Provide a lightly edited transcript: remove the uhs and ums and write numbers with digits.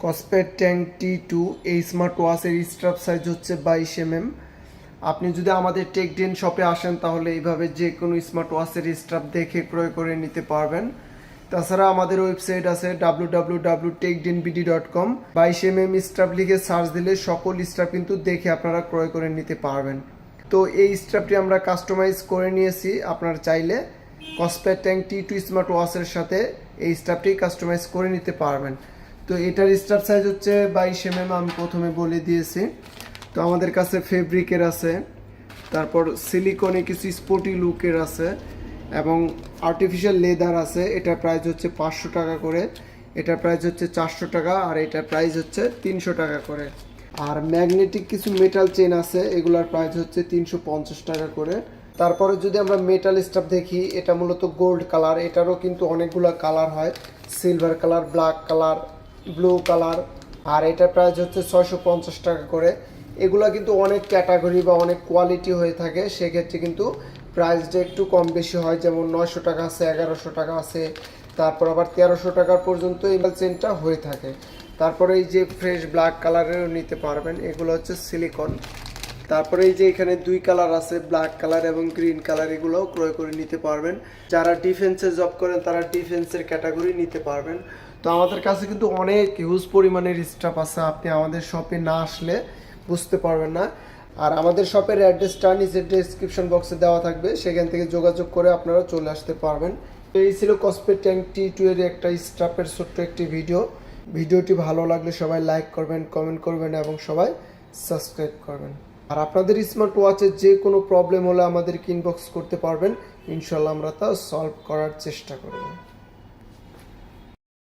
কসপেট tank T2 এই smart ওয়াচের strap size হচ্ছে 22 mm। আপনি যদি আমাদের টেকডেন শপে আসেন তাহলে এইভাবে যে কোনো স্মার্ট ওয়াচের স্ট্রাপ দেখে ক্রয় করে নিতে পারবেন। তাছাড়া আমাদের ওয়েবসাইট আছে www.techdenbd.com। 22 mm স্ট্রাপ লিখে সার্চ দিলে সকল স্ট্রাপ কিন্তু দেখে আপনারা ক্রয় করে নিতে পারবেন। তো এই স্ট্রাপটি আমরা কাস্টমাইজ করে নিয়েছি। আপনারা চাইলে কসপেট ট্যাঙ্ক T2 স্মার্ট ওয়াচের সাথে এই স্ট্রাপটি কাস্টমাইজ করে নিতে পারবেন। তো এটার স্ট্রাপ সাইজ হচ্ছে 22 mm, আমি প্রথমে বলে দিয়েছি। তো আমাদের কাছে ফেব্রিকের আছে, তারপর সিলিকনে কিছু স্পোর্টি লুকের আছে এবং আর্টিফিশিয়াল লেদার আছে। এটার প্রাইস হচ্ছে 500 টাকা করে, এটার প্রাইস হচ্ছে 400 টাকা, আর এটার প্রাইস হচ্ছে 300 টাকা করে। আর ম্যাগনেটিক কিছু মেটাল চেন আছে, এগুলার প্রাইস হচ্ছে 350 টাকা করে। তারপরে যদি আমরা মেটাল স্টাফ দেখি, এটা মূলত গোল্ড কালার। এটারও কিন্তু অনেকগুলো কালার হয়, silver colour, black colour, blue colour, আর এটার প্রাইস হচ্ছে 650 টাকা করে। এগুলা কিন্তু অনেক ক্যাটাগরি বা অনেক কোয়ালিটি হয়ে থাকে, সেক্ষেত্রে কিন্তু প্রাইসটা একটু কম বেশি হয়। যেমন 900 টাকা আছে, 1100 টাকা আছে, তারপর আবার 1300 টাকার পর্যন্ত এই চেনটা হয়ে থাকে। তারপরে এই যে ফ্রেশ ব্ল্যাক কালারেরও নিতে পারবেন, এগুলো হচ্ছে সিলিকন। তারপরে এই যে এখানে 2 কালার আছে, ব্ল্যাক কালার এবং গ্রিন কালার, এগুলোও ক্রয় করে নিতে পারবেন। যারা ডিফেন্সে জব করেন তারা ডিফেন্সের ক্যাটাগরি নিতে পারবেন। তো আমাদের কাছে কিন্তু অনেক হিউজ পরিমাণের স্টাফ আছে, আপনি আমাদের শপে না আসলে বুঝতে পারবেন না। আর আমাদের শপের অ্যাড্রেসটা নিচের ডেসক্রিপশন বক্সে দেওয়া থাকবে, সেখান থেকে যোগাযোগ করে আপনারা চলে আসতে পারবেন। তো এই ছিল কসপেট ট্যাঙ্ক T2 এর একটা স্টাফের ছোট্ট একটি ভিডিওটি ভালো লাগলে সবাই লাইক করবেন, কমেন্ট করবেন এবং সবাই সাবস্ক্রাইব করবেন। আর আপনাদের স্মার্ট ওয়াচের যে কোনো প্রবলেম হলে আমাদেরকে ইনবক্স করতে পারবেন, ইনশাল্লাহ আমরা তা সলভ করার চেষ্টা করব।